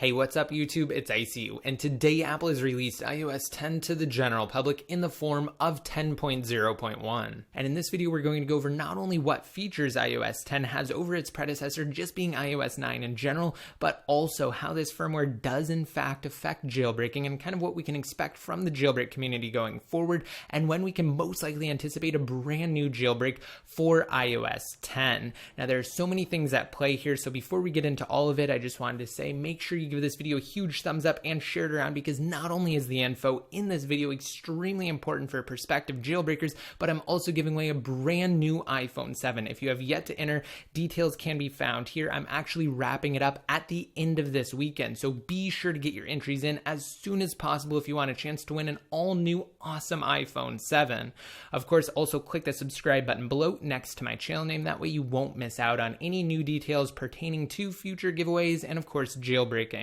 Hey, what's up YouTube? It's ICU, and today Apple has released iOS 10 to the general public in the form of 10.0.1. And in this video, we're going to go over not only what features iOS 10 has over its predecessor, just being iOS 9 in general, but also how this firmware does in fact affect jailbreaking and kind of what we can expect from the jailbreak community going forward, and when we can most likely anticipate a brand new jailbreak for iOS 10. Now, there are so many things at play here, so before we get into all of it, I just wanted to say, make sure you give this video a huge thumbs up and share it around, because not only is the info in this video extremely important for prospective jailbreakers, but I'm also giving away a brand new iPhone 7. If you have yet to enter, details can be found here. I'm actually wrapping it up at the end of this weekend, so be sure to get your entries in as soon as possible if you want a chance to win an all-new awesome iPhone 7. Of course, also click the subscribe button below next to my channel name. That way you won't miss out on any new details pertaining to future giveaways and, of course, jailbreaking.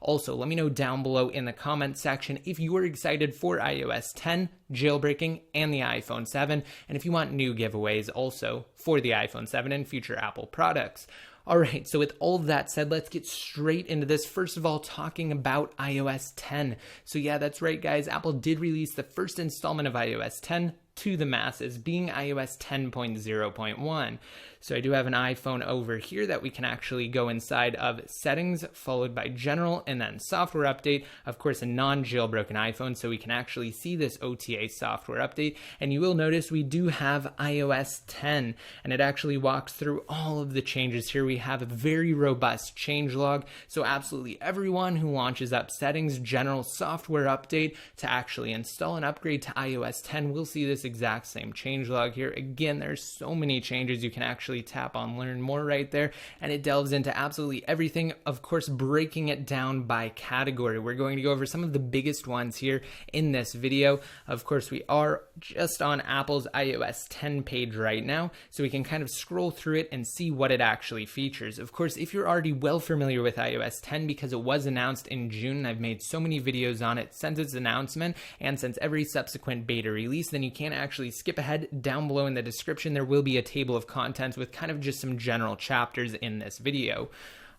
Also, let me know down below in the comments section if you are excited for iOS 10, jailbreaking, and the iPhone 7, and if you want new giveaways also for the iPhone 7 and future Apple products. Alright, so with all of that said, let's get straight into this. First of all, talking about iOS 10. So yeah, that's right guys, Apple did release the first installment of iOS 10 to the masses, being iOS 10.0.1. So I do have an iPhone over here that we can actually go inside of settings, followed by general, and then software update. Of course, a non-jailbroken iPhone, so we can actually see this OTA software update. And you will notice we do have iOS 10, and it actually walks through all of the changes here. We have a very robust changelog, so absolutely everyone who launches up settings, general, software update to actually install and upgrade to iOS 10 will see this exact same changelog here. Again, there's so many changes. You can actually tap on learn more right there, and it delves into absolutely everything, of course breaking it down by category. We're going to go over some of the biggest ones here in this video. Of course, we are just on Apple's iOS 10 page right now, so we can kind of scroll through it and see what it actually features. Of course, if you're already well familiar with iOS 10 because it was announced in June, I've made so many videos on it since its announcement and since every subsequent beta release, then you can actually skip ahead. Down below in the description there will be a table of contents with kind of just some general chapters in this video.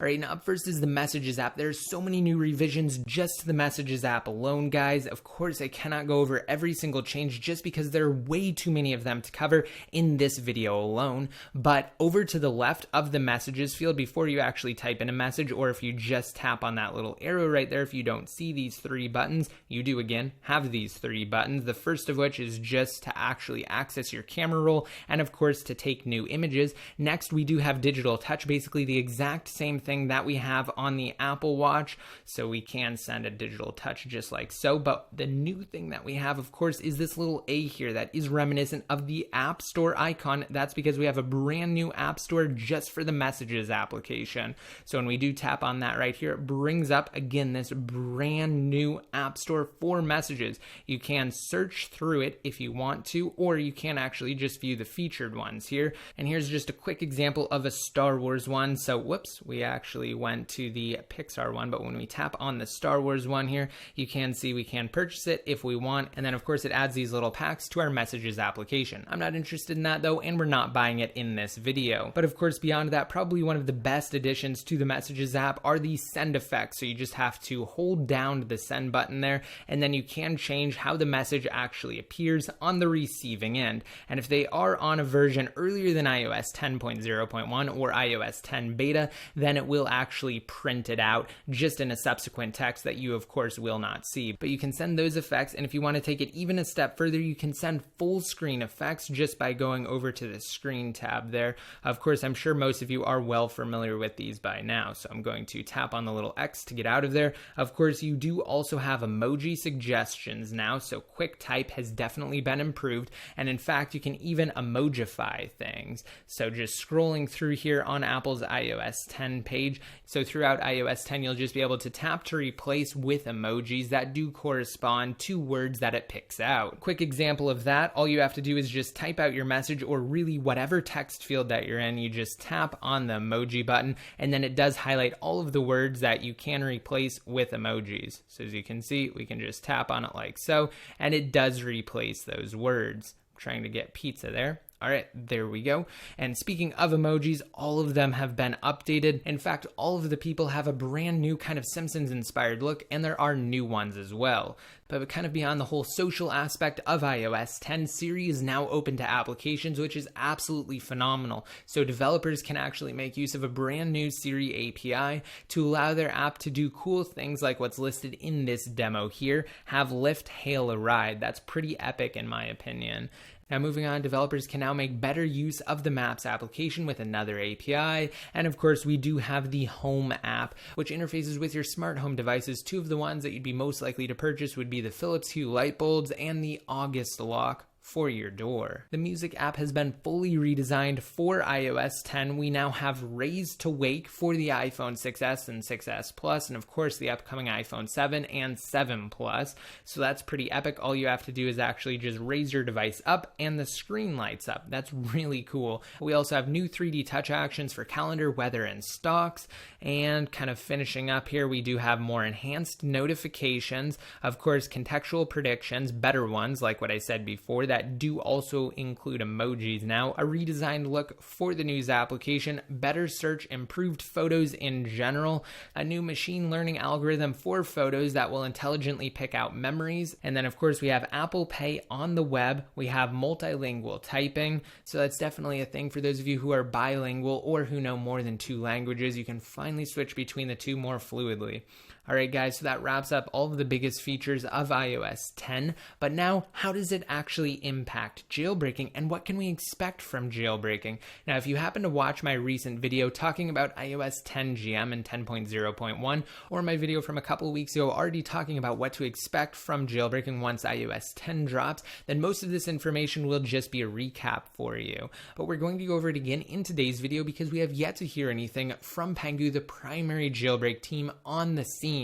Alright, now up first is the Messages app. There's so many new revisions just to the Messages app alone, guys. Of course, I cannot go over every single change just because there are way too many of them to cover in this video alone. But over to the left of the Messages field, before you actually type in a message, or if you just tap on that little arrow right there, if you don't see these three buttons, you do again have these three buttons. The first of which is just to actually access your camera roll, and of course to take new images. Next, we do have Digital Touch, basically the exact same thing that we have on the Apple Watch, so we can send a digital touch just like so. But the new thing that we have, of course, is this little A here that is reminiscent of the App Store icon. That's because we have a brand new App Store just for the Messages application. So when we do tap on that right here, it brings up again this brand new App Store for Messages. You can search through it if you want to, or you can actually just view the featured ones here. And here's just a quick example of a Star Wars one. So whoops, we actually went to the Pixar one, but when we tap on the Star Wars one here, you can see we can purchase it if we want, and then of course it adds these little packs to our Messages application. I'm not interested in that though, and we're not buying it in this video. But of course, beyond that, probably one of the best additions to the Messages app are the send effects. So you just have to hold down the send button there, and then you can change how the message actually appears on the receiving end. And if they are on a version earlier than iOS 10.0.1 or iOS 10 beta, then it will actually print it out just in a subsequent text that you of course will not see. But you can send those effects, and if you want to take it even a step further, you can send full screen effects just by going over to the screen tab there. Of course, I'm sure most of you are well familiar with these by now, so I'm going to tap on the little X to get out of there. Of course, you do also have emoji suggestions now, so quick type has definitely been improved, and in fact you can even emojify things. So just scrolling through here on Apple's iOS 10 page, so throughout iOS 10 you'll just be able to tap to replace with emojis that do correspond to words that it picks out. Quick example of that, all you have to do is just type out your message, or really whatever text field that you're in, you just tap on the emoji button, and then it does highlight all of the words that you can replace with emojis. So as you can see, we can just tap on it like so, and it does replace those words. I'm trying to get pizza there. All right, there we go. And speaking of emojis, all of them have been updated. In fact, all of the people have a brand new kind of Simpsons-inspired look, and there are new ones as well. But kind of beyond the whole social aspect of iOS 10, Siri is now open to applications, which is absolutely phenomenal. So developers can actually make use of a brand new Siri API to allow their app to do cool things like what's listed in this demo here, have Lyft hail a ride. That's pretty epic in my opinion. Now moving on, developers can now make better use of the Maps application with another API. And of course, we do have the Home app, which interfaces with your smart home devices. Two of the ones that you'd be most likely to purchase would be the Philips Hue light bulbs and the August lock for your door. The Music app has been fully redesigned for iOS 10. We now have Raise to Wake for the iPhone 6s and 6s Plus, and of course the upcoming iPhone 7 and 7 Plus. So that's pretty epic. All you have to do is actually just raise your device up and the screen lights up. That's really cool. We also have new 3D touch actions for calendar, weather, and stocks. And kind of finishing up here, we do have more enhanced notifications. Of course, contextual predictions, better ones like what I said before, that do also include emojis now, a redesigned look for the news application, better search, improved photos in general, a new machine learning algorithm for photos that will intelligently pick out memories, and then of course we have Apple Pay on the web. We have multilingual typing, so that's definitely a thing for those of you who are bilingual or who know more than 2 languages. You can finally switch between the two more fluidly. All right, guys, so that wraps up all of the biggest features of iOS 10. But now, how does it actually impact jailbreaking, and what can we expect from jailbreaking? Now, if you happen to watch my recent video talking about iOS 10 GM and 10.0.1, or my video from a couple of weeks ago already talking about what to expect from jailbreaking once iOS 10 drops, then most of this information will just be a recap for you. But we're going to go over it again in today's video because we have yet to hear anything from Pangu, the primary jailbreak team on the scene.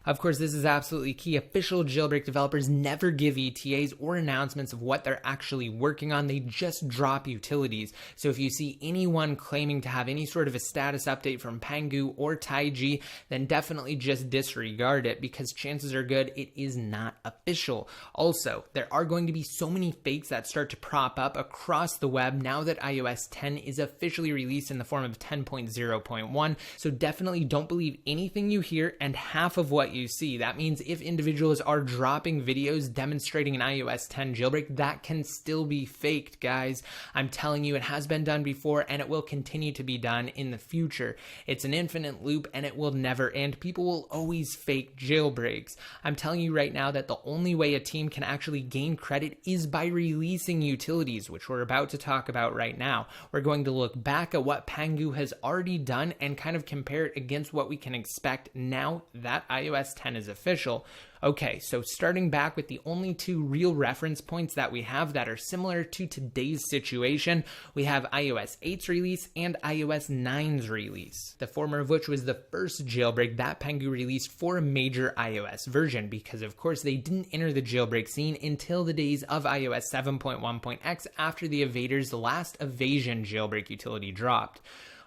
Of course, this is absolutely key. Official jailbreak developers never give ETAs or announcements of what they're actually working on. They just drop utilities. So if you see anyone claiming to have any sort of a status update from Pangu or Taiji, then definitely just disregard it because chances are good it is not official. Also, there are going to be so many fakes that start to prop up across the web now that iOS 10 is officially released in the form of 10.0.1. So definitely don't believe anything you hear and half of what you see. That means if individuals are dropping videos demonstrating an iOS 10 jailbreak, that can still be faked, guys. I'm telling you, it has been done before and it will continue to be done in the future. It's an infinite loop and it will never end. People will always fake jailbreaks. I'm telling you right now that the only way a team can actually gain credit is by releasing utilities, which we're about to talk about right now. We're going to look back at what Pangu has already done and kind of compare it against what we can expect now that iOS 10 is official. Okay, so starting back with the only 2 real reference points that we have that are similar to today's situation, we have iOS 8's release and iOS 9's release. The former of which was the first jailbreak that Pangu released for a major iOS version because of course they didn't enter the jailbreak scene until the days of iOS 7.1.x after the Evader's last evasion jailbreak utility dropped.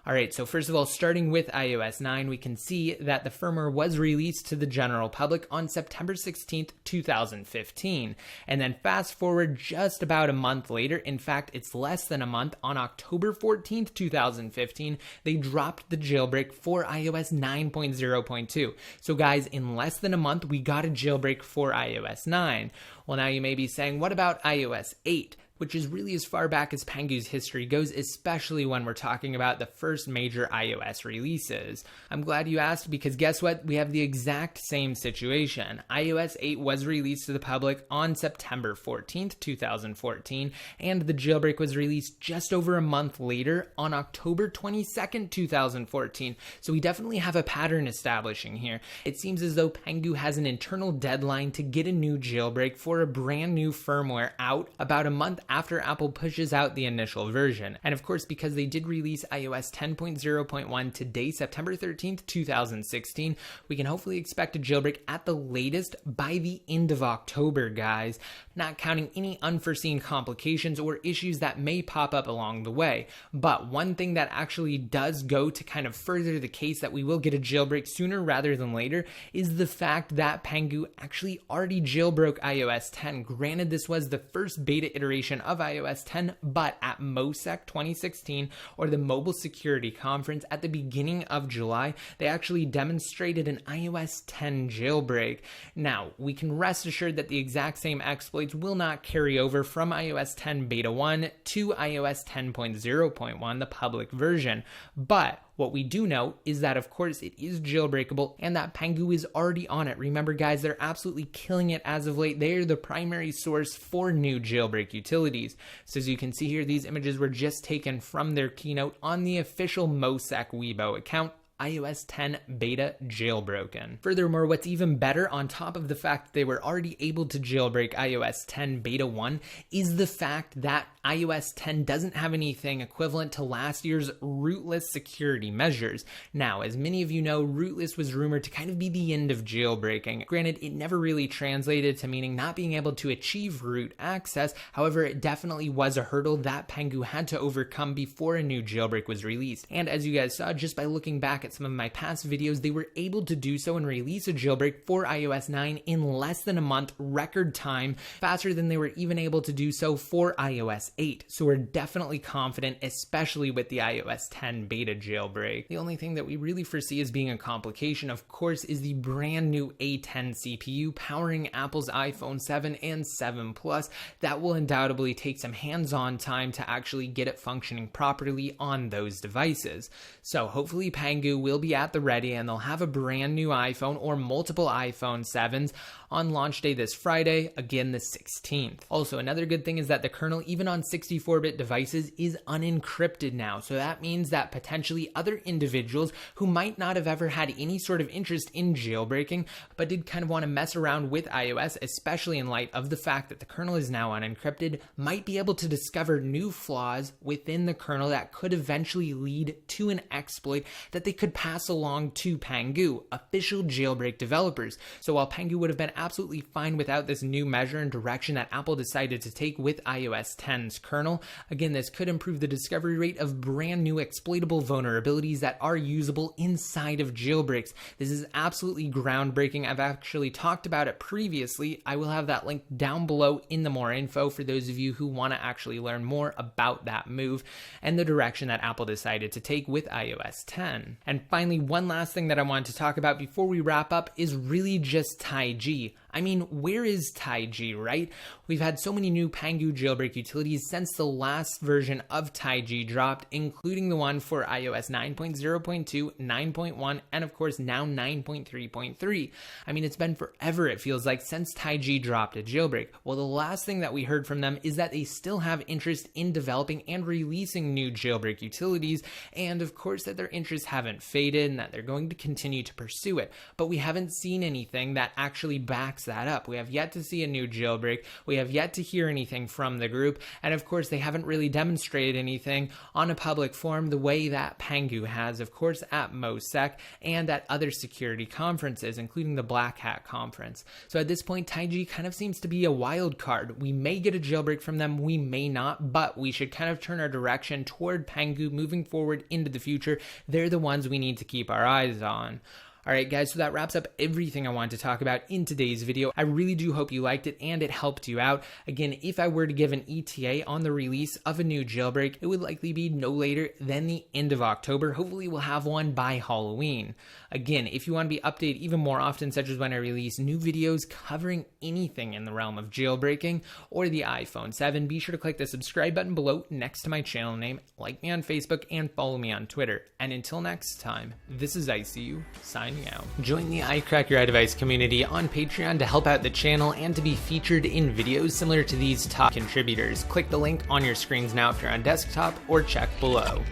All right, so first of all, starting with iOS 9, we can see that the firmware was released to the general public on September 16th, 2015. And then fast forward just about a month later, in fact, it's less than a month, on October 14th, 2015, they dropped the jailbreak for iOS 9.0.2. So guys, in less than a month, we got a jailbreak for iOS 9. Well, now you may be saying, what about iOS 8? Which is really as far back as Pangu's history goes, especially when we're talking about the first major iOS releases. I'm glad you asked because guess what? We have the exact same situation. iOS 8 was released to the public on September 14th, 2014, and the jailbreak was released just over a month later on October 22nd, 2014. So we definitely have a pattern establishing here. It seems as though Pangu has an internal deadline to get a new jailbreak for a brand new firmware out about a month after Apple pushes out the initial version. And of course, because they did release iOS 10.0.1 today, September 13th, 2016, we can hopefully expect a jailbreak at the latest by the end of October, guys, not counting any unforeseen complications or issues that may pop up along the way. But one thing that actually does go to kind of further the case that we will get a jailbreak sooner rather than later is the fact that Pangu actually already jailbroke iOS 10. Granted, this was the first beta iteration version of iOS 10, but at MOSEC 2016, or the Mobile Security Conference at the beginning of July, they actually demonstrated an iOS 10 jailbreak. Now, we can rest assured that the exact same exploits will not carry over from iOS 10 Beta 1 to iOS 10.0.1, the public version, but what we do know is that, of course, it is jailbreakable and that Pangu is already on it. Remember, guys, they're absolutely killing it as of late. They are the primary source for new jailbreak utilities. So as you can see here, these images were just taken from their keynote on the official MOSEC Weibo account. iOS 10 beta jailbroken. Furthermore, what's even better, on top of the fact that they were already able to jailbreak iOS 10 beta 1, is the fact that iOS 10 doesn't have anything equivalent to last year's rootless security measures. Now, as many of you know, rootless was rumored to kind of be the end of jailbreaking. Granted, it never really translated to meaning not being able to achieve root access. However, it definitely was a hurdle that Pangu had to overcome before a new jailbreak was released. And as you guys saw, just by looking back at some of my past videos, they were able to do so and release a jailbreak for iOS 9 in less than a month, record time, faster than they were even able to do so for iOS 8. So we're definitely confident, especially with the iOS 10 beta jailbreak. The only thing that we really foresee as being a complication, of course, is the brand new A10 CPU powering Apple's iPhone 7 and 7 Plus. That will undoubtedly take some hands-on time to actually get it functioning properly on those devices. So hopefully Pangu will be at the ready and they'll have a brand new iPhone or multiple iPhone 7s on launch day this Friday, again the 16th. Also, another good thing is that the kernel, even on 64-bit devices, is unencrypted now. So that means that potentially other individuals who might not have ever had any sort of interest in jailbreaking, but did kind of want to mess around with iOS, especially in light of the fact that the kernel is now unencrypted, might be able to discover new flaws within the kernel that could eventually lead to an exploit that they could pass along to Pangu, official jailbreak developers. So while Pangu would have been absolutely fine without this new measure and direction that Apple decided to take with iOS 10's kernel, again, this could improve the discovery rate of brand new exploitable vulnerabilities that are usable inside of jailbreaks. This is absolutely groundbreaking. I've actually talked about it previously. I will have that link down below in the more info for those of you who want to actually learn more about that move and the direction that Apple decided to take with iOS 10. And finally, one last thing that I wanted to talk about before we wrap up is really just TaiG. I mean, where is TaiG, right? We've had so many new Pangu jailbreak utilities since the last version of TaiG dropped, including the one for iOS 9.0.2, 9.1, and of course now 9.3.3. I mean, it's been forever, it feels like, since TaiG dropped a jailbreak. Well, the last thing that we heard from them is that they still have interest in developing and releasing new jailbreak utilities, and of course that their interests haven't faded and that they're going to continue to pursue it. But we haven't seen anything that actually backs that up. We have yet to see a new jailbreak. We have yet to hear anything from the group. And of course, they haven't really demonstrated anything on a public forum the way that Pangu has, of course, at MOSEC and at other security conferences, including the Black Hat conference. So at this point, TaiG kind of seems to be a wild card. We may get a jailbreak from them, we may not, but we should kind of turn our direction toward Pangu moving forward into the future. They're the ones we need to keep our eyes on. Alright guys, so that wraps up everything I wanted to talk about in today's video. I really do hope you liked it and it helped you out. Again, if I were to give an ETA on the release of a new jailbreak, it would likely be no later than the end of October. Hopefully we'll have one by Halloween. Again, if you want to be updated even more often, such as when I release new videos covering anything in the realm of jailbreaking or the iPhone 7, be sure to click the subscribe button below next to my channel name, like me on Facebook, and follow me on Twitter. And until next time, this is ICU, signing out. Join the iCrack Your iDevice community on Patreon to help out the channel and to be featured in videos similar to these top contributors. Click the link on your screens now if you're on desktop, or check below.